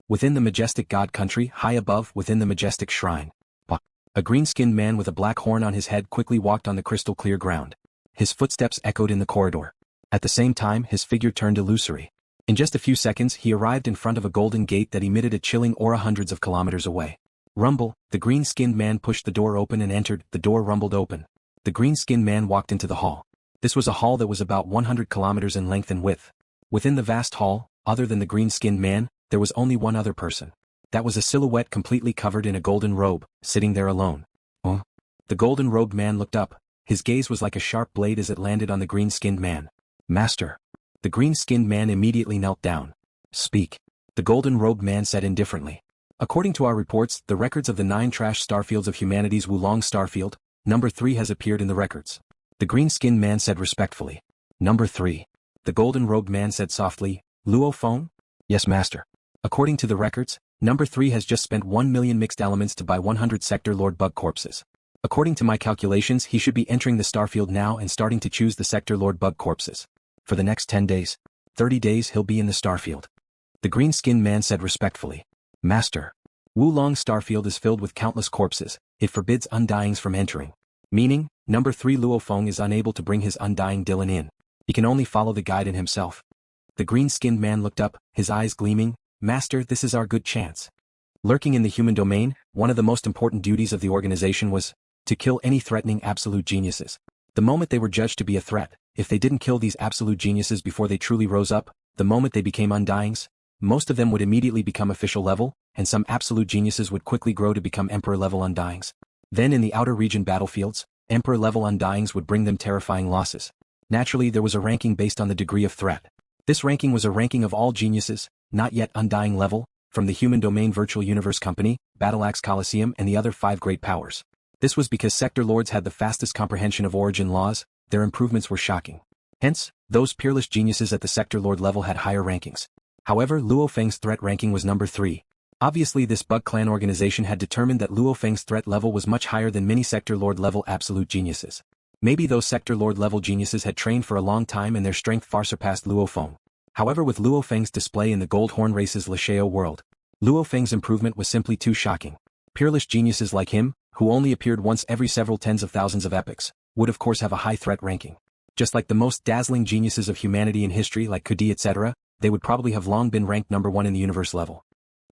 Within the majestic god country, high above, within the majestic shrine. A green-skinned man with a black horn on his head quickly walked on the crystal-clear ground. His footsteps echoed in the corridor. At the same time, his figure turned illusory. In just a few seconds, he arrived in front of a golden gate that emitted a chilling aura hundreds of kilometers away. Rumble, the green-skinned man pushed the door open and entered. The door rumbled open. The green-skinned man walked into the hall. This was a hall that was about 100 kilometers in length and width. Within the vast hall, other than the green-skinned man, there was only one other person. That was a silhouette completely covered in a golden robe, sitting there alone. Oh? The golden-robed man looked up. His gaze was like a sharp blade as it landed on the green-skinned man. Master. The green-skinned man immediately knelt down. Speak. The golden-robed man said indifferently. According to our reports, the records of the 9 trash starfields of humanity's Wu Long Starfield, number 3 has appeared in the records. The green-skinned man said respectfully. Number 3. The golden-robed man said softly, Luo Feng? Yes, master. According to the records, number 3 has just spent 1 million mixed elements to buy 100 Sector Lord bug corpses. According to my calculations, he should be entering the starfield now and starting to choose the Sector Lord bug corpses. For the next 10 days, 30 days he'll be in the starfield. The green-skinned man said respectfully. Master. Wu Long Starfield is filled with countless corpses. It forbids undyings from entering. Meaning, number 3 Luo Feng is unable to bring his undying Dylan in. He can only follow the guide in himself. The green-skinned man looked up, his eyes gleaming. Master, this is our good chance. Lurking in the human domain, one of the most important duties of the organization was to kill any threatening absolute geniuses. The moment they were judged to be a threat, if they didn't kill these absolute geniuses before they truly rose up, the moment they became undyings, most of them would immediately become official level, and some absolute geniuses would quickly grow to become emperor-level undyings. Then in the outer region battlefields, emperor-level undyings would bring them terrifying losses. Naturally, there was a ranking based on the degree of threat. This ranking was a ranking of all geniuses, not yet undying level, from the Human Domain Virtual Universe Company, Battleaxe Coliseum and the other 5 great powers. This was because Sector Lords had the fastest comprehension of origin laws, their improvements were shocking. Hence, those peerless geniuses at the Sector Lord level had higher rankings. However, LuoFeng's threat ranking was number 3. Obviously this bug clan organization had determined that LuoFeng's threat level was much higher than many Sector Lord level absolute geniuses. Maybe those Sector Lord level geniuses had trained for a long time and their strength far surpassed LuoFeng. However, with LuoFeng's display in the Gold Horn Race's Lasheo world, LuoFeng's improvement was simply too shocking. Peerless geniuses like him, who only appeared once every several tens of thousands of epochs, would of course have a high threat ranking. Just like the most dazzling geniuses of humanity in history like Kudi etc., they would probably have long been ranked number 1 in the universe level.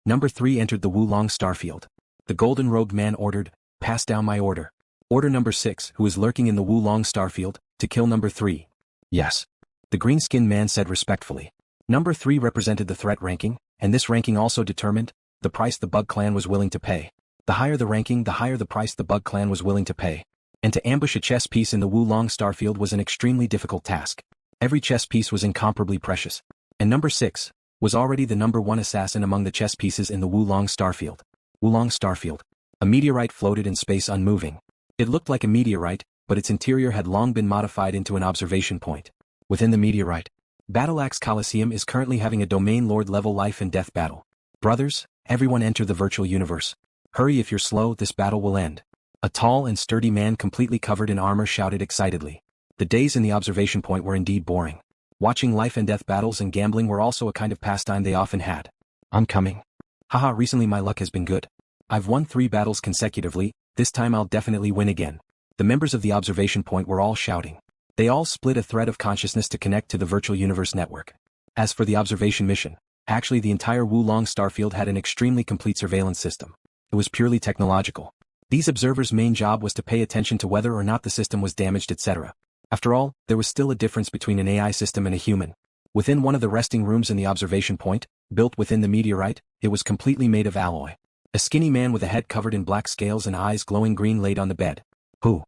Number 3 entered the Wu Long Starfield. The golden-robed man ordered, pass down my order. Order number 6, who is lurking in the Wu Long Starfield, to kill number 3. Yes. The green-skinned man said respectfully. Number 3 represented the threat ranking, and this ranking also determined the price the bug clan was willing to pay. The higher the ranking, the higher the price the bug clan was willing to pay. And to ambush a chess piece in the Wu Long Starfield was an extremely difficult task. Every chess piece was incomparably precious. And number 6 was already the number 1 assassin among the chess pieces in the Wu Long Starfield. Wu Long Starfield. A meteorite floated in space unmoving. It looked like a meteorite, but its interior had long been modified into an observation point. Within the meteorite, Battleaxe Coliseum is currently having a domain lord level life and death battle. Brothers, everyone enter the virtual universe. Hurry, if you're slow, this battle will end. A tall and sturdy man completely covered in armor shouted excitedly. The days in the observation point were indeed boring. Watching life and death battles and gambling were also a kind of pastime they often had. I'm coming. Haha, recently my luck has been good. I've won 3 battles consecutively, this time I'll definitely win again. The members of the observation point were all shouting. They all split a thread of consciousness to connect to the virtual universe network. As for the observation mission, actually the entire Wu Long Starfield had an extremely complete surveillance system. It was purely technological. These observers' main job was to pay attention to whether or not the system was damaged etc. After all, there was still a difference between an AI system and a human. Within one of the resting rooms in the observation point, built within the meteorite, it was completely made of alloy. A skinny man with a head covered in black scales and eyes glowing green laid on the bed. Who?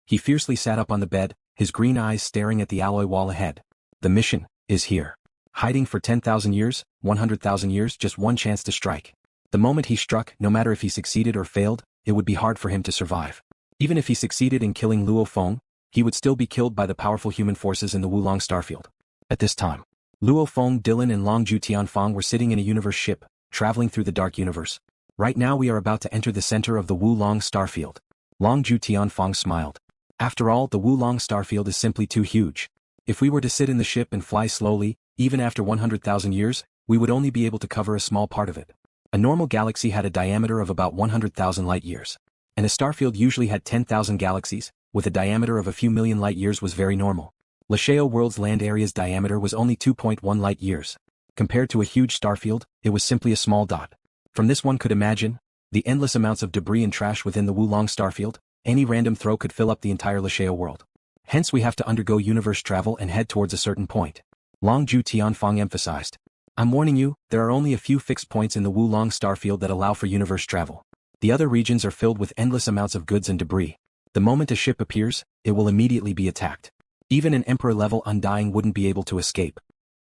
He fiercely sat up on the bed, his green eyes staring at the alloy wall ahead. The mission is here. Hiding for 10,000 years, 100,000 years, just one chance to strike. The moment he struck, no matter if he succeeded or failed, it would be hard for him to survive. Even if he succeeded in killing Luo Feng, he would still be killed by the powerful human forces in the Wu Long Starfield. At this time, Luo Feng, Dylan and Long Ju Tianfang were sitting in a universe ship, traveling through the dark universe. Right now we are about to enter the center of the Wu Long Starfield. Long Ju Tianfang smiled. After all, the Wu Long Starfield is simply too huge. If we were to sit in the ship and fly slowly, even after 100,000 years, we would only be able to cover a small part of it. A normal galaxy had a diameter of about 100,000 light-years. And a starfield usually had 10,000 galaxies, with a diameter of a few million light-years was very normal. Luoshao world's land area's diameter was only 2.1 light-years. Compared to a huge starfield, it was simply a small dot. From this one could imagine the endless amounts of debris and trash within the Wu Long Starfield. Any random throw could fill up the entire Luoshao world. Hence we have to undergo universe travel and head towards a certain point. Long Ju Tianfeng emphasized. I'm warning you, there are only a few fixed points in the Wu Long Starfield that allow for universe travel. The other regions are filled with endless amounts of goods and debris. The moment a ship appears, it will immediately be attacked. Even an Emperor-level Undying wouldn't be able to escape.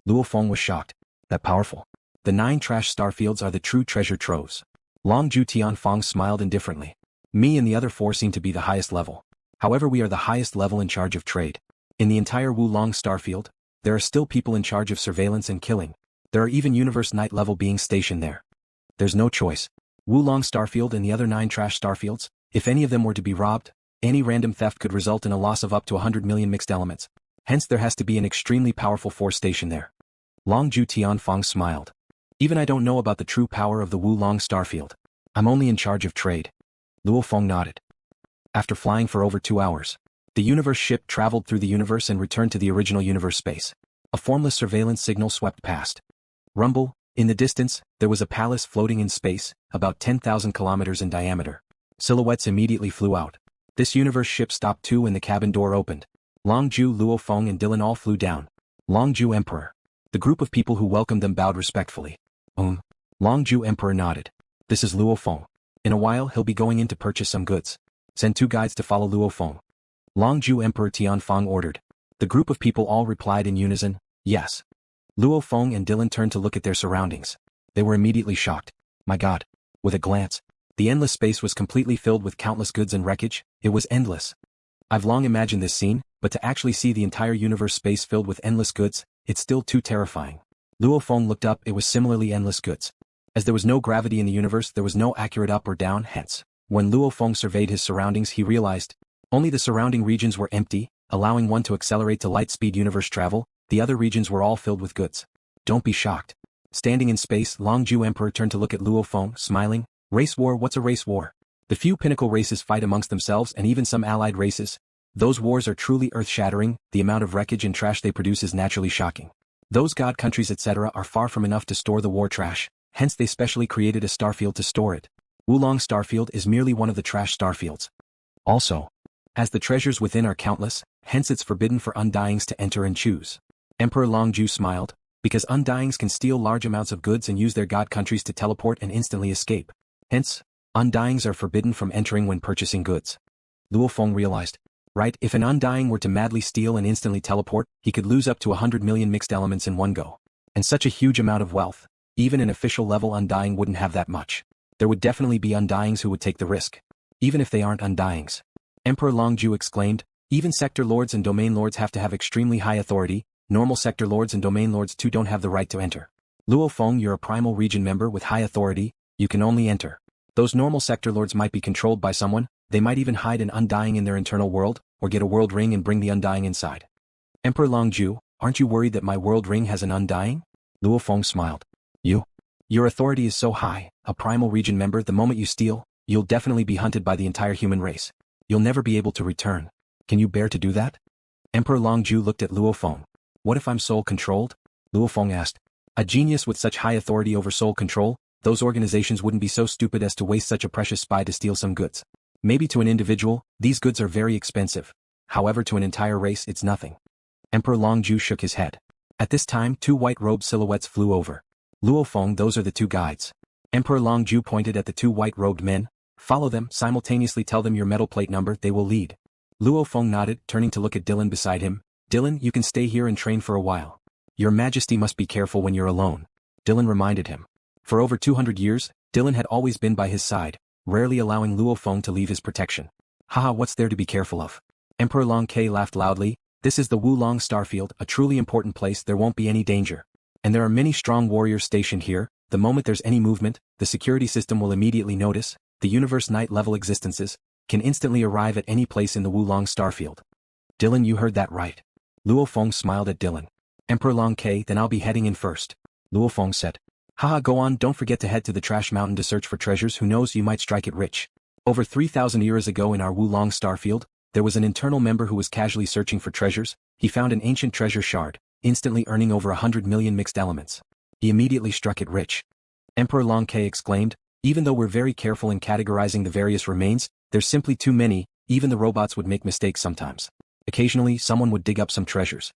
Luo Feng was shocked. That powerful? The 9 trash starfields are the true treasure troves. Long Ju Tianfeng smiled indifferently. Me and the other 4 seem to be the highest level. However, we are the highest level in charge of trade. In the entire Wu Long Starfield, there are still people in charge of surveillance and killing. There are even Universe Night level beings stationed there. There's no choice. Wu Long Starfield and the other 9 trash starfields, if any of them were to be robbed, any random theft could result in a loss of up to 100 million mixed elements. Hence there has to be an extremely powerful force stationed there. Long Ju Tianfeng smiled. Even I don't know about the true power of the Wu Long Starfield. I'm only in charge of trade. Luo Feng nodded. After flying for over 2 hours, the universe ship traveled through the universe and returned to the original universe space. A formless surveillance signal swept past. Rumble, in the distance, there was a palace floating in space, about 10,000 kilometers in diameter. Silhouettes immediately flew out. This universe ship stopped too and the cabin door opened. Long Ju, Luo Feng and Dylan all flew down. Long Ju Emperor. The group of people who welcomed them bowed respectfully. Long Ju Emperor nodded. This is Luo Feng. In a while he'll be going in to purchase some goods. Send 2 guides to follow Luo Feng. Long Ju Emperor Tianfeng ordered. The group of people all replied in unison, yes. Luo Feng and Dylan turned to look at their surroundings. They were immediately shocked. My god. With a glance, the endless space was completely filled with countless goods and wreckage. It was endless. I've long imagined this scene, but to actually see the entire universe space filled with endless goods, it's still too terrifying. Luo Feng looked up. It was similarly endless goods. As there was no gravity in the universe, there was no accurate up or down. Hence, when Luo Feng surveyed his surroundings, he realized only the surrounding regions were empty, allowing one to accelerate to light speed universe travel. The other regions were all filled with goods. Don't be shocked. Standing in space, Long Ju Emperor turned to look at Luo Feng, smiling. Race war? What's a race war? The few pinnacle races fight amongst themselves and even some allied races. Those wars are truly earth-shattering. The amount of wreckage and trash they produce is naturally shocking. Those god countries etc. are far from enough to store the war trash, hence they specially created a starfield to store it. Wu Long Starfield is merely one of the trash starfields. Also, as the treasures within are countless, hence it's forbidden for undyings to enter and choose. Emperor Long Ju smiled, because undyings can steal large amounts of goods and use their god countries to teleport and instantly escape. Hence, undyings are forbidden from entering when purchasing goods. Luo Feng realized, right, if an undying were to madly steal and instantly teleport, he could lose up to 100 million mixed elements in one go. And such a huge amount of wealth, even an official level undying wouldn't have that much. There would definitely be undyings who would take the risk. Even if they aren't undyings. Emperor Long Ju exclaimed, even sector lords and domain lords have to have extremely high authority. Normal sector lords and domain lords too don't have the right to enter. Luo Feng, you're a Primal Region member with high authority, you can only enter. Those normal sector lords might be controlled by someone, they might even hide an undying in their internal world, or get a world ring and bring the undying inside. Emperor Long Ju, aren't you worried that my world ring has an undying? Luo Feng smiled. Your authority is so high, a Primal Region member, the moment you steal, you'll definitely be hunted by the entire human race. You'll never be able to return. Can you bear to do that? Emperor Long Ju looked at Luo Feng. What if I'm soul-controlled? Luo Feng asked. A genius with such high authority over soul control, those organizations wouldn't be so stupid as to waste such a precious spy to steal some goods. Maybe to an individual, these goods are very expensive. However, to an entire race, it's nothing. Emperor Long Ju shook his head. At this time, 2 white-robed silhouettes flew over. Luo Feng, those are the 2 guides. Emperor Long Ju pointed at the 2 white-robed men. Follow them, simultaneously tell them your metal plate number, they will lead. Luo Feng nodded, turning to look at Dylan beside him. Dylan, you can stay here and train for a while. Your Majesty must be careful when you're alone. Dylan reminded him. For over 200 years, Dylan had always been by his side, rarely allowing Luo Feng to leave his protection. Haha, what's there to be careful of? Emperor Long Ke laughed loudly. This is the Wu Long Starfield, a truly important place, there won't be any danger. And there are many strong warriors stationed here. The moment there's any movement, the security system will immediately notice. The universe night level existences can instantly arrive at any place in the Wu Long Starfield. Dylan, you heard that right. Luo Feng smiled at Dylan. Emperor Long Ke, then I'll be heading in first. Luo Feng said. Haha, go on, don't forget to head to the Trash Mountain to search for treasures, who knows, you might strike it rich. Over 3,000 years ago in our Wu Long Starfield, there was an internal member who was casually searching for treasures. He found an ancient treasure shard, instantly earning over 100 million mixed elements. He immediately struck it rich. Emperor Long Ke exclaimed, even though we're very careful in categorizing the various remains, there's simply too many, even the robots would make mistakes sometimes. Occasionally, someone would dig up some treasures.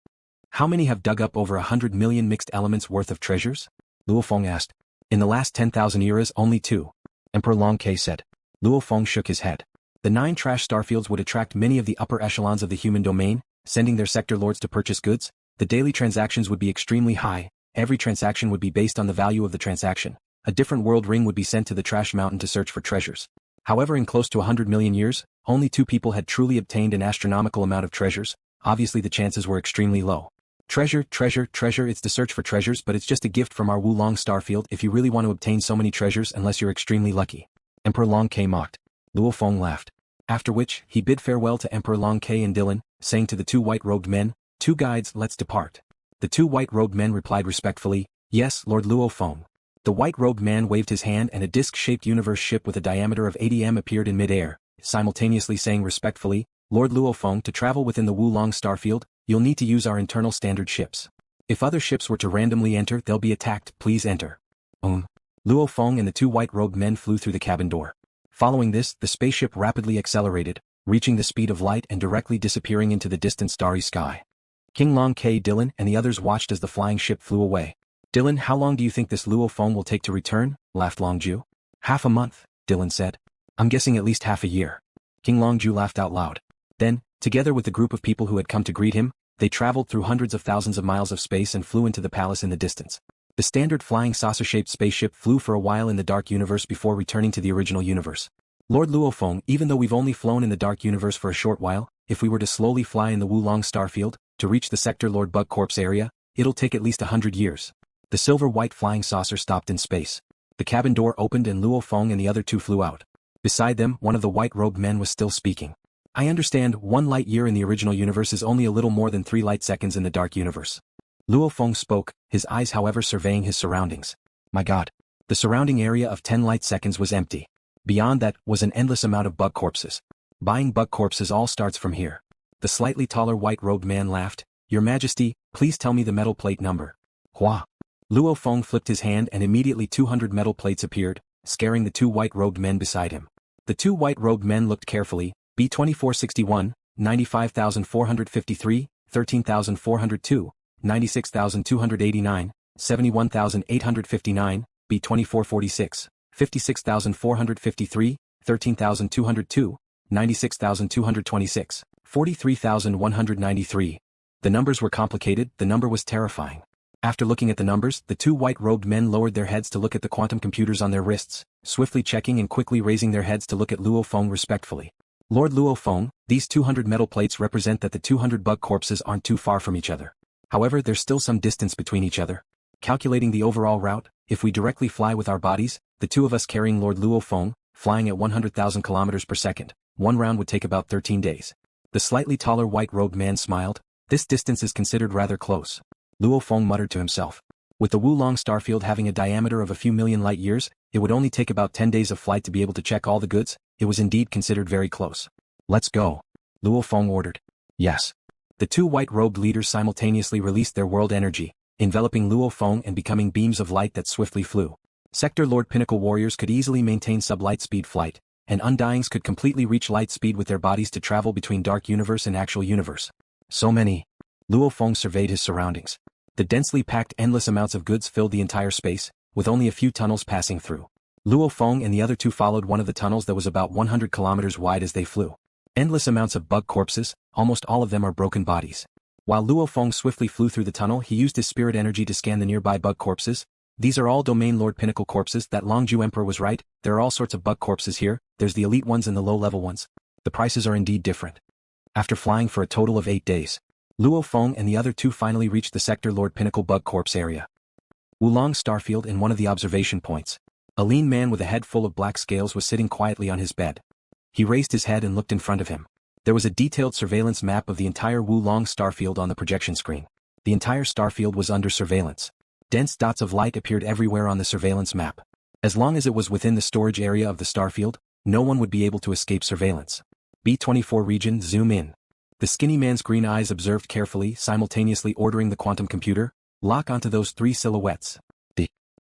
How many have dug up over 100 million mixed elements worth of treasures? LuoFeng asked. In the last 10,000 eras, only 2. Emperor Long Ke said. LuoFeng shook his head. The 9 trash starfields would attract many of the upper echelons of the human domain, sending their sector lords to purchase goods. The daily transactions would be extremely high. Every transaction would be based on the value of the transaction. A different world ring would be sent to the Trash Mountain to search for treasures. However, in close to 100 million years, only 2 people had truly obtained an astronomical amount of treasures. Obviously the chances were extremely low. Treasure, treasure, treasure, it's the search for treasures, but it's just a gift from our Wu Long Starfield if you really want to obtain so many treasures unless you're extremely lucky. Emperor Long Ke mocked. LuoFeng laughed. After which, he bid farewell to Emperor Long Ke and Dylan, saying to the 2 white-robed men, 2 guides, let's depart. The 2 white-robed men replied respectfully, yes, Lord LuoFeng. The white-robed man waved his hand and a disc-shaped universe ship with a diameter of 80 m appeared in mid-air, simultaneously saying respectfully, Lord LuoFeng, to travel within the Wu Long Starfield, you'll need to use our internal standard ships. If other ships were to randomly enter, they'll be attacked, please enter. LuoFeng and the 2 white-robed men flew through the cabin door. Following this, the spaceship rapidly accelerated, reaching the speed of light and directly disappearing into the distant starry sky. King Long Ke, Dylan, and the others watched as the flying ship flew away. Dylan, how long do you think this LuoFeng will take to return? Laughed Longju. Half a month, Dylan said. I'm guessing at least half a year. King Longju laughed out loud. Then, together with the group of people who had come to greet him, they traveled through hundreds of thousands of miles of space and flew into the palace in the distance. The standard flying saucer-shaped spaceship flew for a while in the dark universe before returning to the original universe. Lord LuoFeng, even though we've only flown in the dark universe for a short while, if we were to slowly fly in the Wu Long Starfield, to reach the Sector Lord Bug Corpse area, it'll take at least 100 years. The silver-white flying saucer stopped in space. The cabin door opened and LuoFeng and the other 2 flew out. Beside them, one of the white-robed men was still speaking. I understand 1 light year in the original universe is only a little more than 3 light seconds in the dark universe. LuoFeng spoke, his eyes however surveying his surroundings. My god. The surrounding area of 10 light seconds was empty. Beyond that was an endless amount of bug corpses. Buying bug corpses all starts from here. The slightly taller white-robed man laughed. Your Majesty, please tell me the metal plate number. Hua. LuoFeng flipped his hand and immediately 200 metal plates appeared, scaring the 2 white-robed men beside him. The 2 white-robed men looked carefully. B2461, 95,453, 13,402, 96,289, 71,859, B2446, 56,453, 13,202, 96,226, 43,193. The numbers were complicated, the number was terrifying. After looking at the numbers, the 2 white-robed men lowered their heads to look at the quantum computers on their wrists, swiftly checking and quickly raising their heads to look at LuoFeng respectfully. Lord LuoFeng, these 200 metal plates represent that the 200 bug corpses aren't too far from each other. However, there's still some distance between each other. Calculating the overall route, if we directly fly with our bodies, the 2 of us carrying Lord LuoFeng, flying at 100,000 kilometers per second, 1 round would take about 13 days. The slightly taller white-robed man smiled. This distance is considered rather close. LuoFeng muttered to himself. With the Wu Long Starfield having a diameter of a few million light years, it would only take about 10 days of flight to be able to check all the goods. It was indeed considered very close. Let's go. LuoFeng ordered. Yes. The 2 white-robed leaders simultaneously released their world energy, enveloping LuoFeng and becoming beams of light that swiftly flew. Sector Lord Pinnacle warriors could easily maintain sub-light speed flight, and undyings could completely reach light speed with their bodies to travel between dark universe and actual universe. So many. LuoFeng surveyed his surroundings. The densely packed endless amounts of goods filled the entire space, with only a few tunnels passing through. LuoFeng and the other 2 followed one of the tunnels that was about 100 kilometers wide as they flew. Endless amounts of bug corpses, almost all of them are broken bodies. While LuoFeng swiftly flew through the tunnel, he used his spirit energy to scan the nearby bug corpses. These are all Domain Lord Pinnacle corpses. That Longju Emperor was right, there are all sorts of bug corpses here, there's the elite ones and the low-level ones. The prices are indeed different. After flying for a total of 8 days, LuoFeng and the other 2 finally reached the Sector Lord Pinnacle bug corpse area. Wu Long Starfield. In one of the observation points, a lean man with a head full of black scales was sitting quietly on his bed. He raised his head and looked in front of him. There was a detailed surveillance map of the entire Wu Long Starfield on the projection screen. The entire starfield was under surveillance. Dense dots of light appeared everywhere on the surveillance map. As long as it was within the storage area of the starfield, no one would be able to escape surveillance. B-24 region, zoom in. The skinny man's green eyes observed carefully, simultaneously ordering the quantum computer, lock onto those three silhouettes.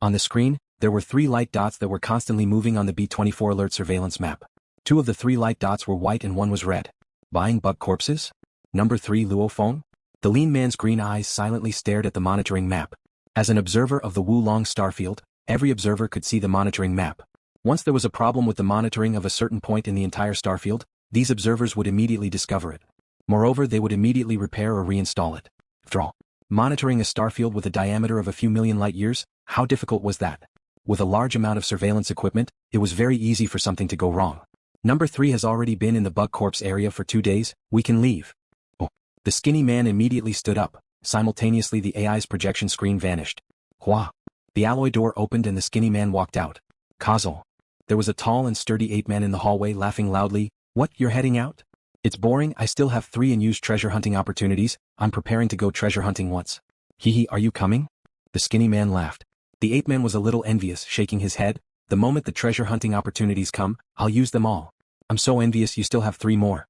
On the screen, there were three light dots that were constantly moving on the B-24 alert surveillance map. Two of the three light dots were white and one was red. Buying bug corpses? Number 3 Luo Feng? The lean man's green eyes silently stared at the monitoring map. As an observer of the Wu Long Starfield, every observer could see the monitoring map. Once there was a problem with the monitoring of a certain point in the entire starfield, these observers would immediately discover it. Moreover, they would immediately repair or reinstall it. After all, monitoring a starfield with a diameter of a few million light-years, how difficult was that? With a large amount of surveillance equipment, it was very easy for something to go wrong. Number 3 has already been in the bug corpse area for 2 days, we can leave. Oh. The skinny man immediately stood up. Simultaneously the AI's projection screen vanished. Hua. The alloy door opened and the skinny man walked out. Kosl. There was a tall and sturdy ape man in the hallway laughing loudly. What, you're heading out? It's boring, I still have 3 unused treasure hunting opportunities, I'm preparing to go treasure hunting once. Hehe, are you coming? The skinny man laughed. The ape man was a little envious, shaking his head. The moment the treasure hunting opportunities come, I'll use them all. I'm so envious you still have 3 more.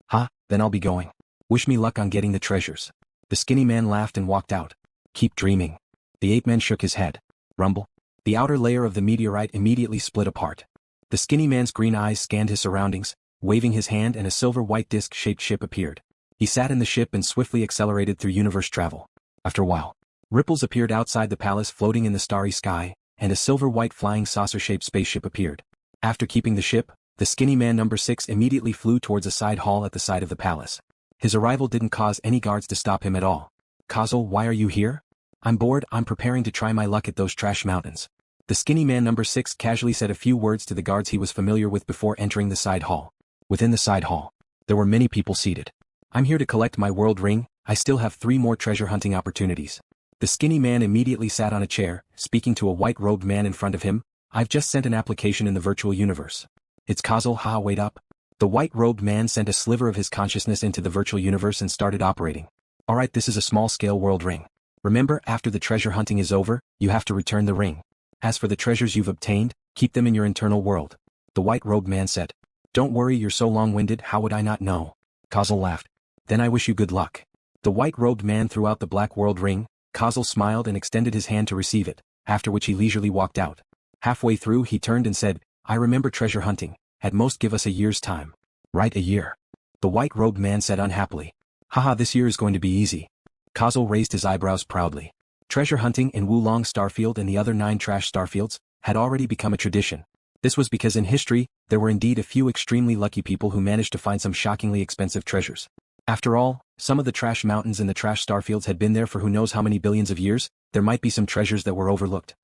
Ha, then I'll be going. Wish me luck on getting the treasures. The skinny man laughed and walked out. Keep dreaming. The ape man shook his head. Rumble. The outer layer of the meteorite immediately split apart. The skinny man's green eyes scanned his surroundings, waving his hand and a silver-white disc-shaped ship appeared. He sat in the ship and swiftly accelerated through universe travel. After a while, ripples appeared outside the palace floating in the starry sky, and a silver-white flying saucer-shaped spaceship appeared. After keeping the ship, the skinny man number 6 immediately flew towards a side hall at the side of the palace. His arrival didn't cause any guards to stop him at all. Kosl, why are you here? I'm bored, I'm preparing to try my luck at those trash mountains. The skinny man number 6 casually said a few words to the guards he was familiar with before entering the side hall. Within the side hall, there were many people seated. I'm here to collect my world ring, I still have 3 more treasure hunting opportunities. The skinny man immediately sat on a chair, speaking to a white-robed man in front of him. I've just sent an application in the virtual universe. It's Kosl, haha, wait up. The white-robed man sent a sliver of his consciousness into the virtual universe and started operating. Alright, this is a small-scale world ring. Remember, after the treasure hunting is over, you have to return the ring. As for the treasures you've obtained, keep them in your internal world. The white-robed man said. Don't worry, you're so long-winded, how would I not know? Kosl laughed. Then I wish you good luck. The white-robed man threw out the black world ring. Kosl smiled and extended his hand to receive it, after which he leisurely walked out. Halfway through he turned and said, I remember treasure hunting, at most give us a year's time. Right, a year. The white-robed man said unhappily. Haha, this year is going to be easy. Kosl raised his eyebrows proudly. Treasure hunting in Wu Long Starfield and the other 9 trash starfields had already become a tradition. This was because in history, there were indeed a few extremely lucky people who managed to find some shockingly expensive treasures. After all, some of the trash mountains in the trash starfields had been there for who knows how many billions of years, there might be some treasures that were overlooked.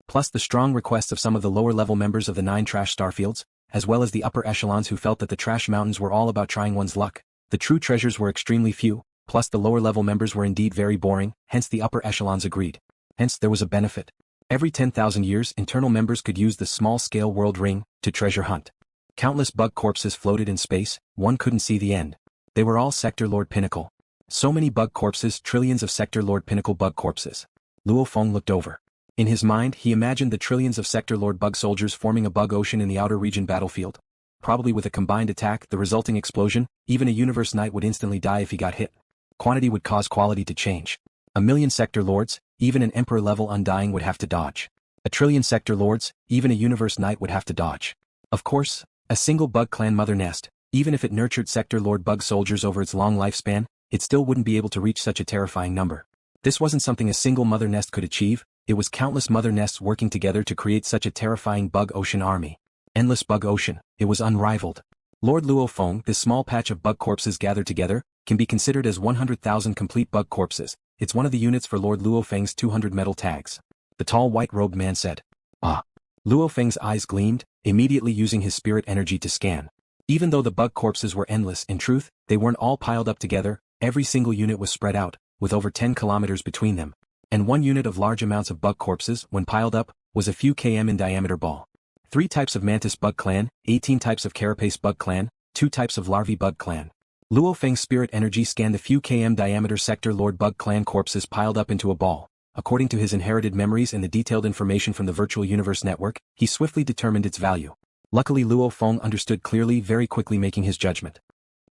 Plus the strong requests of some of the lower-level members of the 9 trash starfields, as well as the upper echelons who felt that the trash mountains were all about trying one's luck. The true treasures were extremely few, plus the lower-level members were indeed very boring, hence the upper echelons agreed. Hence there was a benefit. Every 10,000 years internal members could use the small-scale world ring to treasure hunt. Countless bug corpses floated in space, one couldn't see the end. They were all Sector Lord Pinnacle. So many bug corpses, trillions of Sector Lord Pinnacle bug corpses. Luo Feng looked over. In his mind he imagined the trillions of Sector Lord bug soldiers forming a bug ocean in the outer region battlefield. Probably with a combined attack, the resulting explosion, even a universe knight would instantly die if he got hit. Quantity would cause quality to change. 1,000,000 Sector Lords, even an Emperor-level Undying would have to dodge. 1,000,000,000 Sector Lords, even a Universe Knight would have to dodge. Of course, a single bug clan mother nest, even if it nurtured Sector Lord bug soldiers over its long lifespan, it still wouldn't be able to reach such a terrifying number. This wasn't something a single mother nest could achieve, it was countless mother nests working together to create such a terrifying bug ocean army. Endless bug ocean, it was unrivaled. Lord Luo Feng, this small patch of bug corpses gathered together, can be considered as 100,000 complete bug corpses. It's one of the units for Lord Luo Feng's 200 metal tags. The tall white-robed man said. Ah. Luo Feng's eyes gleamed, immediately using his spirit energy to scan. Even though the bug corpses were endless, in truth, they weren't all piled up together, every single unit was spread out, with over 10 kilometers between them. And one unit of large amounts of bug corpses, when piled up, was a few km in diameter ball. 3 types of mantis bug clan, 18 types of carapace bug clan, 2 types of larvae bug clan. Luo Feng's spirit energy scanned the few km diameter Sector Lord bug clan corpses piled up into a ball. according to his inherited memories and the detailed information from the virtual universe network, he swiftly determined its value. Luckily Luo Feng understood clearly, very quickly making his judgment.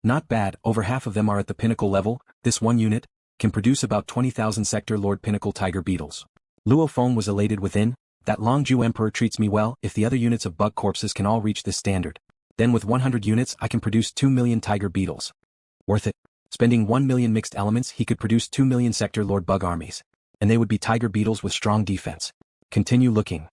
Not bad, over half of them are at the pinnacle level. This one unit can produce about 20,000 Sector Lord Pinnacle Tiger Beetles. Luo Feng was elated within. That Longju Emperor treats me well. If the other units of bug corpses can all reach this standard, then with 100 units I can produce 2 million Tiger Beetles. Worth it. Spending 1 million mixed elements he could produce 2 million Sector Lord Bug armies. And they would be Tiger Beetles with strong defense. Continue looking.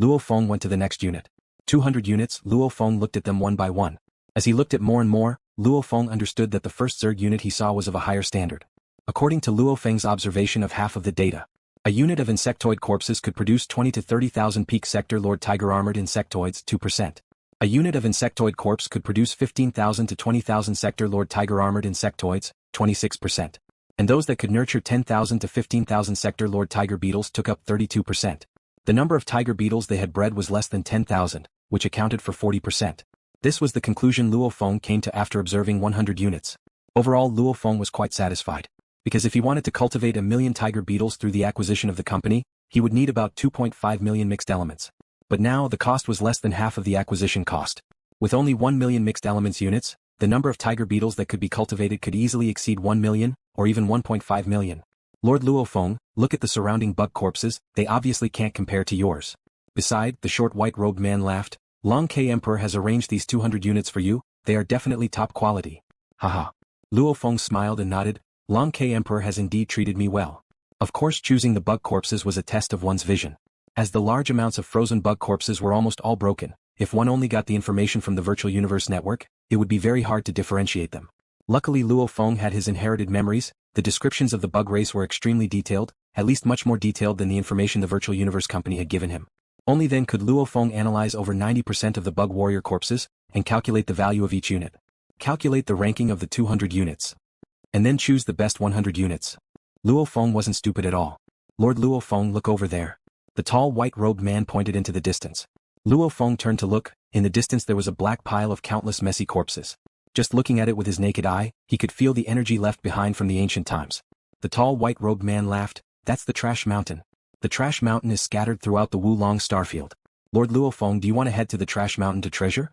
Luo Feng went to the next unit. 200 units. Luo Feng looked at them one by one. As he looked at more and more, Luo Feng understood that the first Zerg unit he saw was of a higher standard. According to Luo Feng's observation of half of the data, a unit of insectoid corpses could produce 20 to 30,000 peak Sector Lord Tiger armored insectoids, 2%. A unit of insectoid corpse could produce 15,000 to 20,000 Sector Lord Tiger armored insectoids, 26%. And those that could nurture 10,000 to 15,000 Sector Lord Tiger Beetles took up 32%. The number of Tiger Beetles they had bred was less than 10,000, which accounted for 40%. This was the conclusion Luo Feng came to after observing 100 units. Overall Luo Feng was quite satisfied. Because if he wanted to cultivate 1 million Tiger Beetles through the acquisition of the company, he would need about 2.5 million mixed elements. But now the cost was less than half of the acquisition cost. With only 1 million mixed elements units, the number of Tiger Beetles that could be cultivated could easily exceed 1 million, or even 1.5 million. Lord Luo Feng, look at the surrounding bug corpses, they obviously can't compare to yours. Beside, the short white-robed man laughed. Long K Emperor has arranged these 200 units for you, they are definitely top quality. Haha. Luo Feng smiled and nodded. Long K Emperor has indeed treated me well. Of course choosing the bug corpses was a test of one's vision. As the large amounts of frozen bug corpses were almost all broken, if one only got the information from the virtual universe network, it would be very hard to differentiate them. Luckily Luo Feng had his inherited memories. The descriptions of the bug race were extremely detailed, at least much more detailed than the information the virtual universe company had given him. Only then could Luo Feng analyze over 90% of the bug warrior corpses, and calculate the value of each unit. Calculate the ranking of the 200 units. And then choose the best 100 units. Luo Feng wasn't stupid at all. Lord Luo Feng, look over there. The tall white-robed man pointed into the distance. Luo Feng turned to look. In the distance there was a black pile of countless messy corpses. Just looking at it with his naked eye, he could feel the energy left behind from the ancient times. The tall white-robed man laughed. That's the Trash Mountain. The Trash Mountain is scattered throughout the Wu Long Starfield. Lord Luo Feng, do you want to head to the Trash Mountain to treasure?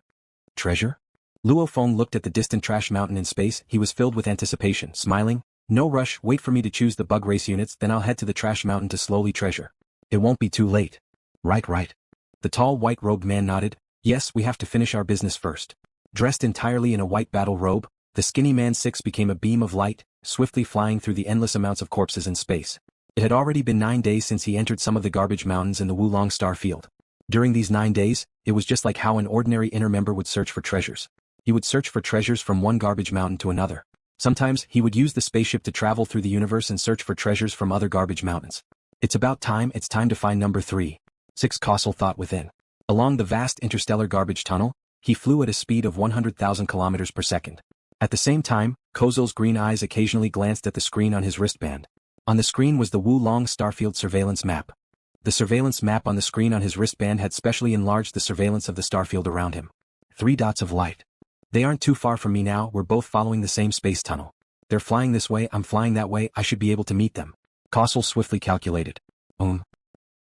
Treasure? Luo Feng looked at the distant Trash Mountain in space. He was filled with anticipation, smiling. No rush, wait for me to choose the bug race units, then I'll head to the Trash Mountain to slowly treasure. It won't be too late. Right. The tall white-robed man nodded. Yes, we have to finish our business first. Dressed entirely in a white battle robe, the skinny man six became a beam of light, swiftly flying through the endless amounts of corpses in space. It had already been 9 days since he entered some of the garbage mountains in the Wu Long Starfield. During these 9 days, it was just like how an ordinary inner member would search for treasures. He would search for treasures from one garbage mountain to another. Sometimes, he would use the spaceship to travel through the universe and search for treasures from other garbage mountains. It's time to find number 3. 6 Kosl thought within. Along the vast interstellar garbage tunnel, he flew at a speed of 100,000 kilometers per second. At the same time, Kosl's green eyes occasionally glanced at the screen on his wristband. On the screen was the Wu Long Starfield surveillance map. The surveillance map on the screen on his wristband had specially enlarged the surveillance of the starfield around him. 3 dots of light. They aren't too far from me now, we're both following the same space tunnel. They're flying this way, I'm flying that way, I should be able to meet them. Kosl swiftly calculated.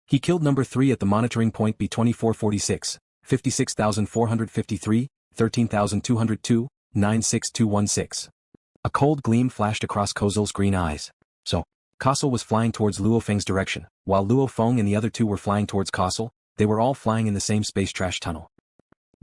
He killed number 3 at the monitoring point B2446, 56,453, 13,202, 96216. A cold gleam flashed across Kosl's green eyes. So, Kosl was flying towards LuoFeng's direction, while Luo Feng and the other 2 were flying towards Kosl. They were all flying in the same space trash tunnel.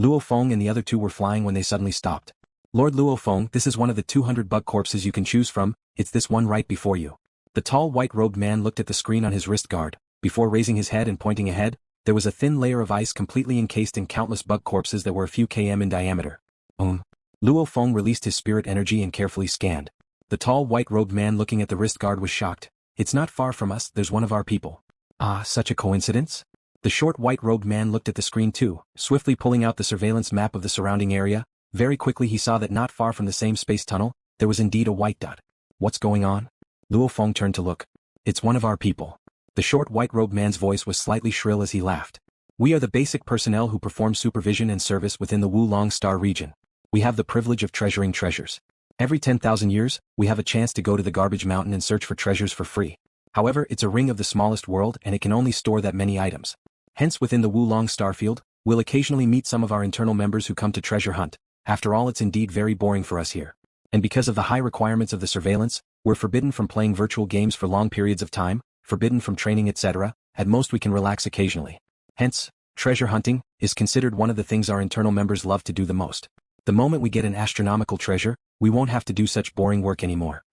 Luo Feng and the other 2 were flying when they suddenly stopped. Lord Luo Feng, this is one of the 200 bug corpses you can choose from, it's this one right before you. The tall white-robed man looked at the screen on his wrist guard. Before raising his head and pointing ahead, there was a thin layer of ice completely encased in countless bug corpses that were a few km in diameter. Luo Feng released his spirit energy and carefully scanned. The tall white-robed man looking at the wrist guard was shocked. It's not far from us, there's one of our people. Ah, such a coincidence? The short white-robed man looked at the screen too, swiftly pulling out the surveillance map of the surrounding area. Very quickly he saw that not far from the same space tunnel, there was indeed a white dot. What's going on? Luo Feng turned to look. It's one of our people. The short white-robed man's voice was slightly shrill as he laughed. We are the basic personnel who perform supervision and service within the Wu Long Star region. We have the privilege of treasuring treasures. Every 10,000 years, we have a chance to go to the garbage mountain and search for treasures for free. However, it's a ring of the smallest world and it can only store that many items. Hence within the Wu Long Starfield, we'll occasionally meet some of our internal members who come to treasure hunt. After all, it's indeed very boring for us here. And because of the high requirements of the surveillance, we're forbidden from playing virtual games for long periods of time, forbidden from training, etc. At most we can relax occasionally. Hence, treasure hunting is considered one of the things our internal members love to do the most. The moment we get an astronomical treasure, we won't have to do such boring work anymore.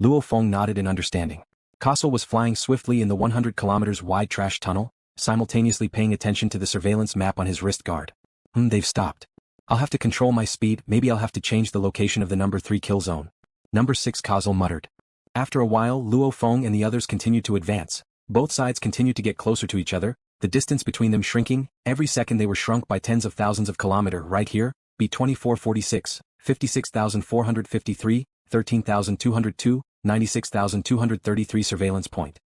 Luo Feng nodded in understanding. Kosl was flying swiftly in the 100 kilometers wide trash tunnel, simultaneously paying attention to the surveillance map on his wrist guard. They've stopped. I'll have to control my speed, maybe I'll have to change the location of the number 3 kill zone. Number 6 Kosl muttered. After a while Luo Feng and the others continued to advance. Both sides continued to get closer to each other, the distance between them shrinking. Every second they were shrunk by tens of thousands of kilometers. Right here, B2446, 56,453, 13,202, 96,233 surveillance point.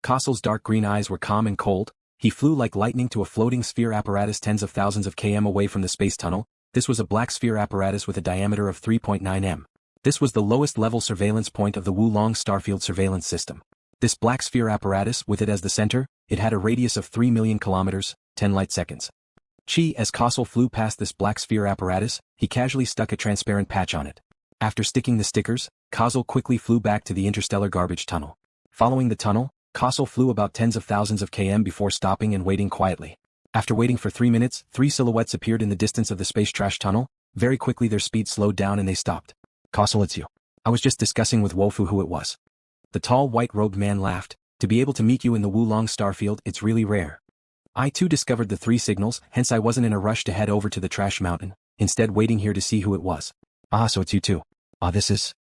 Kosl's dark green eyes were calm and cold. He flew like lightning to a floating sphere apparatus tens of thousands of km away from the space tunnel. This was a black sphere apparatus with a diameter of 3.9 m. This was the lowest level surveillance point of the Wu Long Starfield surveillance system. This black sphere apparatus, with it as the center, it had a radius of 3 million kilometers, 10 light seconds. As Kosl flew past this black sphere apparatus, he casually stuck a transparent patch on it. After sticking the stickers, Kosl quickly flew back to the interstellar garbage tunnel. Following the tunnel, Kosl flew about tens of thousands of km before stopping and waiting quietly. After waiting for 3 minutes, 3 silhouettes appeared in the distance of the space trash tunnel. Very quickly their speed slowed down and they stopped. Kosl, it's you. I was just discussing with Wofu who it was. The tall white-robed man laughed. To be able to meet you in the Wu Long Starfield, it's really rare. I too discovered the 3 signals, hence I wasn't in a rush to head over to the trash mountain, instead waiting here to see who it was. So it's you too. This is...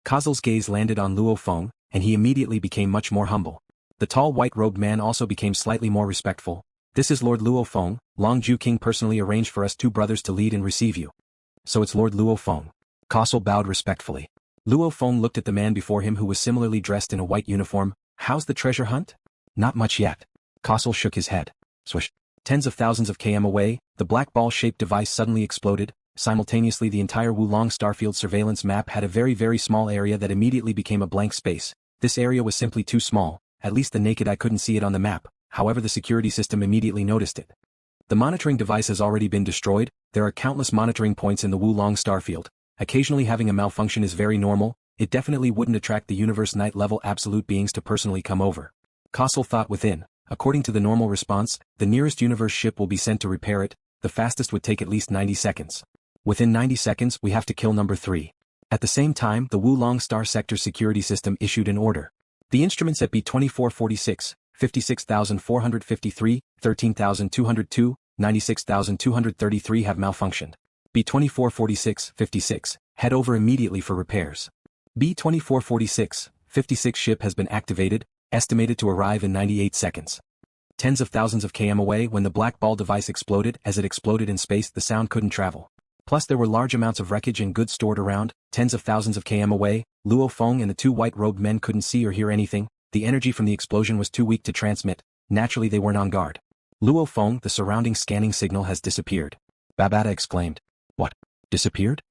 Kosl's gaze landed on Luo Feng, and he immediately became much more humble. The tall white-robed man also became slightly more respectful. This is Lord Luo Feng. Longju King personally arranged for us 2 brothers to lead and receive you. So it's Lord Luo Feng. Kosl bowed respectfully. Luo Feng looked at the man before him who was similarly dressed in a white uniform. How's the treasure hunt? Not much yet. Kosl shook his head. Swish. Tens of thousands of km away, the black ball-shaped device suddenly exploded. Simultaneously the entire Wu Long Starfield surveillance map had a very small area that immediately became a blank space. This area was simply too small, at least the naked eye couldn't see it on the map, however the security system immediately noticed it. The monitoring device has already been destroyed. There are countless monitoring points in the Wu Long Starfield. Occasionally having a malfunction is very normal. It definitely wouldn't attract the universe night-level absolute beings to personally come over. Kosl thought within. According to the normal response, the nearest universe ship will be sent to repair it. The fastest would take at least 90 seconds. Within 90 seconds we have to kill number 3. At the same time the Wu Long Star sector security system issued an order. The instruments at B2446, 56,453, 13,202, 96,233 have malfunctioned. B2446, 56, head over immediately for repairs. B2446, 56 ship has been activated, estimated to arrive in 98 seconds. Tens of thousands of km away when the black ball device exploded. As it exploded in space the sound couldn't travel. Plus there were large amounts of wreckage and goods stored around. Tens of thousands of km away, Luo Feng and the 2 white-robed men couldn't see or hear anything. The energy from the explosion was too weak to transmit. Naturally they weren't on guard. Luo Feng, the surrounding scanning signal has disappeared. Babata exclaimed. What? Disappeared?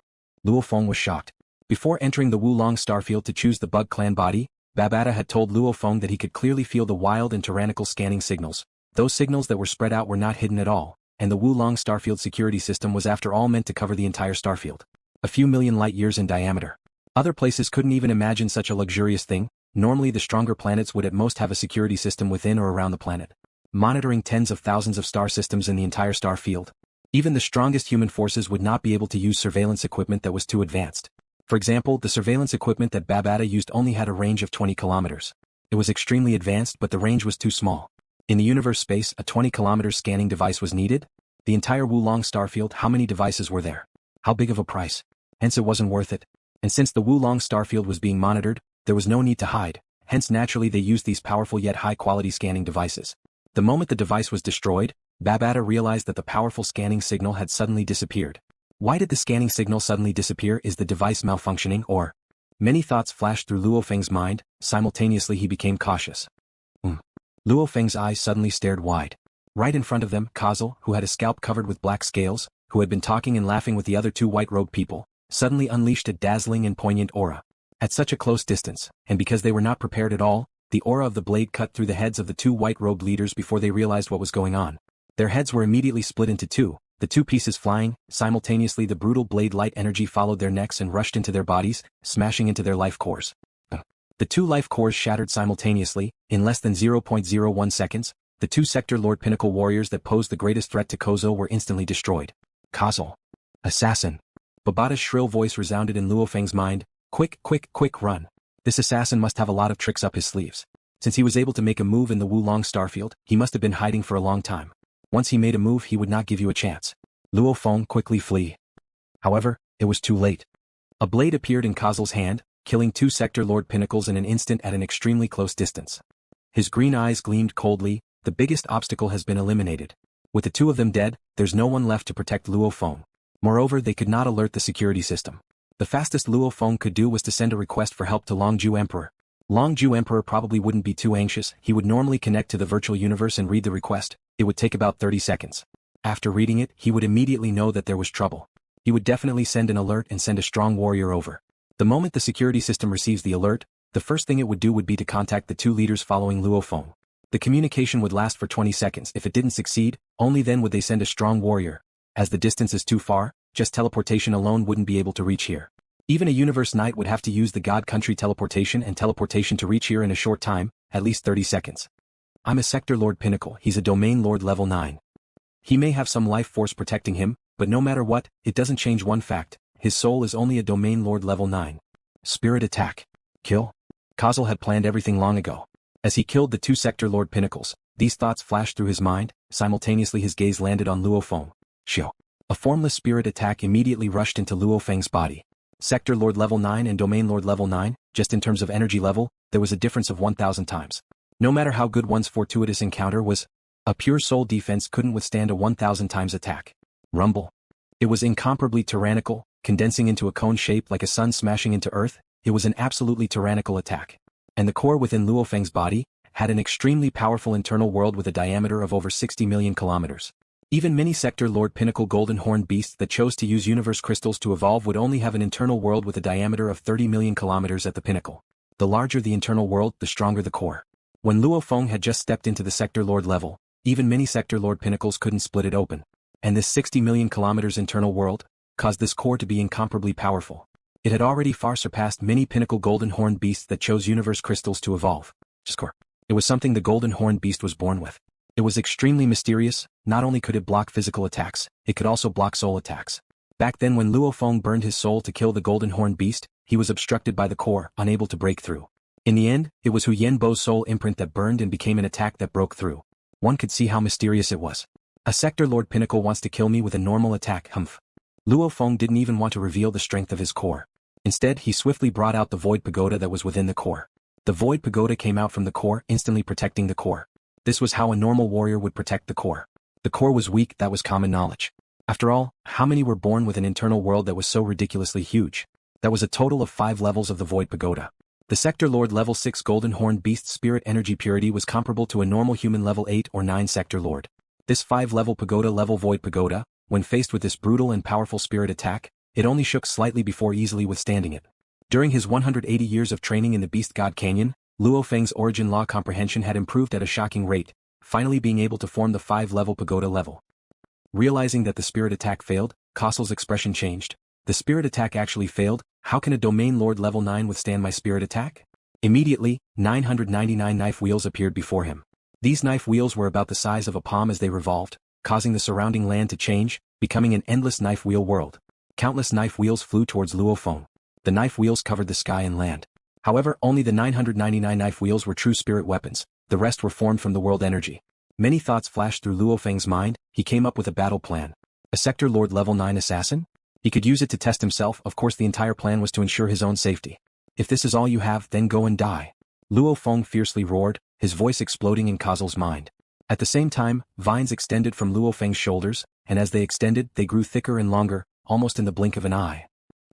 Luo Feng was shocked. Before entering the Wu Long Starfield to choose the Bug Clan body, Babata had told Luo Feng that he could clearly feel the wild and tyrannical scanning signals. Those signals that were spread out were not hidden at all, and the Wu Long Starfield security system was after all meant to cover the entire starfield. A few million light-years in diameter. Other places couldn't even imagine such a luxurious thing. Normally the stronger planets would at most have a security system within or around the planet, monitoring tens of thousands of star systems in the entire star field. Even the strongest human forces would not be able to use surveillance equipment that was too advanced. For example, the surveillance equipment that Babata used only had a range of 20 kilometers. It was extremely advanced but the range was too small. In the universe space, a 20-kilometer scanning device was needed? The entire Wu Long Starfield, how many devices were there? How big of a price? Hence it wasn't worth it. And since the Wu Long Starfield was being monitored, there was no need to hide. Hence naturally they used these powerful yet high-quality scanning devices. The moment the device was destroyed, Babata realized that the powerful scanning signal had suddenly disappeared. Why did the scanning signal suddenly disappear? Is the device malfunctioning or? Many thoughts flashed through LuoFeng's mind. Simultaneously he became cautious. LuoFeng's eyes suddenly stared wide. Right in front of them, Kosl, who had a scalp covered with black scales, who had been talking and laughing with the other 2 white-robed people, suddenly unleashed a dazzling and poignant aura. At such a close distance, and because they were not prepared at all, the aura of the blade cut through the heads of the two white-robed leaders before they realized what was going on. Their heads were immediately split into two, the two pieces flying. Simultaneously the brutal blade light energy followed their necks and rushed into their bodies, smashing into their life cores. The two life cores shattered simultaneously. In less than 0.01 seconds, the two Sector Lord Pinnacle warriors that posed the greatest threat to Kosl were instantly destroyed. Kosl. Assassin. Pagoda's shrill voice resounded in LuoFeng's mind. Quick, quick, quick, run. This assassin must have a lot of tricks up his sleeves. Since he was able to make a move in the Wu Long Starfield, he must have been hiding for a long time. Once he made a move, he would not give you a chance. Luo Feng, quickly flee. However, it was too late. A blade appeared in Kosl's hand, killing two Sector Lord Pinnacles in an instant at an extremely close distance. His green eyes gleamed coldly. The biggest obstacle has been eliminated. With the two of them dead, there's no one left to protect Luo Feng. Moreover, they could not alert the security system. The fastest Luo Feng could do was to send a request for help to Longju Emperor. Longju Emperor probably wouldn't be too anxious. He would normally connect to the virtual universe and read the request. It would take about 30 seconds. After reading it, he would immediately know that there was trouble. He would definitely send an alert and send a strong warrior over. The moment the security system receives the alert, the first thing it would do would be to contact the two leaders following Luo Feng. The communication would last for 20 seconds. If it didn't succeed, only then would they send a strong warrior. As the distance is too far, just teleportation alone wouldn't be able to reach here. Even a universe knight would have to use the God Country teleportation and teleportation to reach here in a short time, at least 30 seconds. I'm a Sector Lord Pinnacle. He's a Domain Lord level 9. He may have some life force protecting him, but no matter what, it doesn't change one fact. His soul is only a Domain Lord level 9. Spirit attack. Kill. Kosl had planned everything long ago. As he killed the two Sector Lord Pinnacles, these thoughts flashed through his mind. Simultaneously his gaze landed on Luo Feng. Shio. A formless spirit attack immediately rushed into Luo Feng's body. Sector Lord level 9 and Domain Lord level 9, just in terms of energy level, there was a difference of 1,000 times. No matter how good one's fortuitous encounter was, a pure soul defense couldn't withstand a 1,000 times attack. Rumble. It was incomparably tyrannical, condensing into a cone shape like a sun smashing into earth. It was an absolutely tyrannical attack. And the core within Luo Feng's body had an extremely powerful internal world with a diameter of over 60 million kilometers. Even many Sector Lord Pinnacle golden horned beasts that chose to use universe crystals to evolve would only have an internal world with a diameter of 30 million kilometers at the pinnacle. The larger the internal world, the stronger the core. When Luo Feng had just stepped into the Sector Lord level, even many Sector Lord Pinnacles couldn't split it open. And this 60 million kilometers internal world caused this core to be incomparably powerful. It had already far surpassed many Pinnacle golden horned beasts that chose universe crystals to evolve. It was something the golden horned beast was born with. It was extremely mysterious. Not only could it block physical attacks, it could also block soul attacks. Back then when Luo Feng burned his soul to kill the golden horned beast, he was obstructed by the core, unable to break through. In the end, it was Hu Yenbo's soul imprint that burned and became an attack that broke through. One could see how mysterious it was. A Sector Lord Pinnacle wants to kill me with a normal attack, humph. Luo Feng didn't even want to reveal the strength of his core. Instead, he swiftly brought out the Void Pagoda that was within the core. The Void Pagoda came out from the core, instantly protecting the core. This was how a normal warrior would protect the core. The core was weak, that was common knowledge. After all, how many were born with an internal world that was so ridiculously huge? That was a total of 5 levels of the Void Pagoda. The Sector Lord level 6 golden horned beast spirit energy purity was comparable to a normal human level 8 or 9 Sector Lord. This 5-level pagoda level Void Pagoda, when faced with this brutal and powerful spirit attack, it only shook slightly before easily withstanding it. During his 180 years of training in the Beast God Canyon, Luo Feng's origin law comprehension had improved at a shocking rate, finally being able to form the 5-level pagoda level. Realizing that the spirit attack failed, Kosl's expression changed. The spirit attack actually failed. How can a Domain Lord level 9 withstand my spirit attack? Immediately, 999 knife wheels appeared before him. These knife wheels were about the size of a palm as they revolved, causing the surrounding land to change, becoming an endless knife wheel world. Countless knife wheels flew towards Luo Feng. The knife wheels covered the sky and land. However, only the 999 knife wheels were true spirit weapons. The rest were formed from the world energy. Many thoughts flashed through Luo Feng's mind. He came up with a battle plan. A Sector Lord level 9 assassin? He could use it to test himself. Of course, the entire plan was to ensure his own safety. If this is all you have, then go and die. Luo Feng fiercely roared, his voice exploding in Kosl's mind. At the same time, vines extended from Luo Feng's shoulders, and as they extended, they grew thicker and longer, almost in the blink of an eye.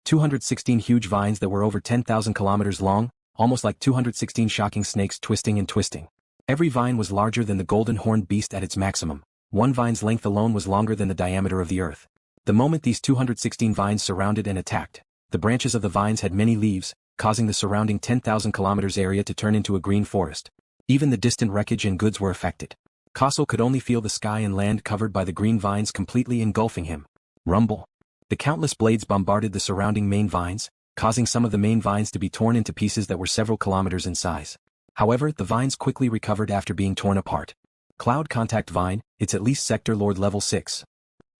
216 huge vines that were over 10,000 kilometers long, almost like 216 shocking snakes twisting and twisting. Every vine was larger than the golden horned beast at its maximum. One vine's length alone was longer than the diameter of the earth. The moment these 216 vines surrounded and attacked, the branches of the vines had many leaves, causing the surrounding 10,000 kilometers area to turn into a green forest. Even the distant wreckage and goods were affected. Kosl could only feel the sky and land covered by the green vines completely engulfing him. Rumble. The countless blades bombarded the surrounding main vines, causing some of the main vines to be torn into pieces that were several kilometers in size. However, the vines quickly recovered after being torn apart. Cloud Contact Vine, it's at least Sector Lord level 6.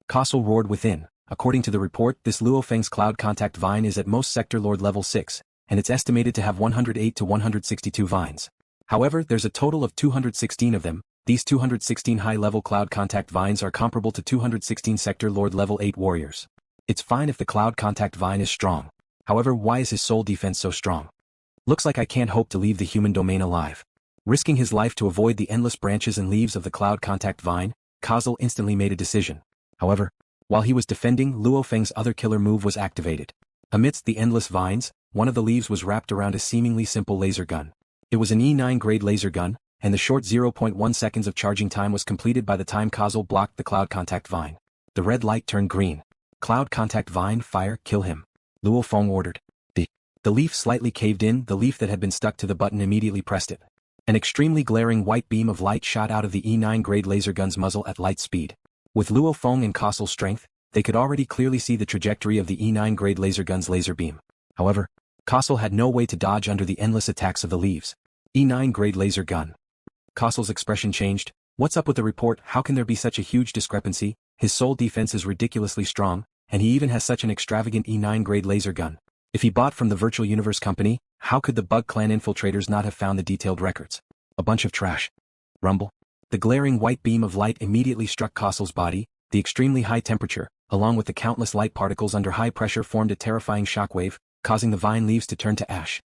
Kosl roared within. According to the report, this LuoFeng's Cloud Contact Vine is at most Sector Lord level 6, and it's estimated to have 108 to 162 vines. However, there's a total of 216 of them. These 216 high-level Cloud Contact Vines are comparable to 216 Sector Lord level 8 warriors. It's fine if the Cloud Contact Vine is strong. However, why is his soul defense so strong? Looks like I can't hope to leave the human domain alive. Risking his life to avoid the endless branches and leaves of the Cloud Contact Vine, Kosl instantly made a decision. However, while he was defending, Luo Feng's other killer move was activated. Amidst the endless vines, one of the leaves was wrapped around a seemingly simple laser gun. It was an E9 grade laser gun, and the short 0.1 seconds of charging time was completed by the time Kosl blocked the Cloud Contact Vine. The red light turned green. Cloud Contact Vine, fire, kill him. Luo Feng ordered. The leaf slightly caved in. The leaf that had been stuck to the button immediately pressed it. An extremely glaring white beam of light shot out of the E9 grade laser gun's muzzle at light speed. With Luo Feng and Kosl's strength, they could already clearly see the trajectory of the E9 grade laser gun's laser beam. However, Kosl had no way to dodge under the endless attacks of the leaves. E9 grade laser gun. Kosl's expression changed. What's up with the report? How can there be such a huge discrepancy? His soul defense is ridiculously strong, and he even has such an extravagant E9 grade laser gun. If he bought from the Virtual Universe company, how could the Bug Clan infiltrators not have found the detailed records? A bunch of trash. Rumble. The glaring white beam of light immediately struck Kosl's body. The extremely high temperature, along with the countless light particles under high pressure, formed a terrifying shockwave, causing the vine leaves to turn to ash.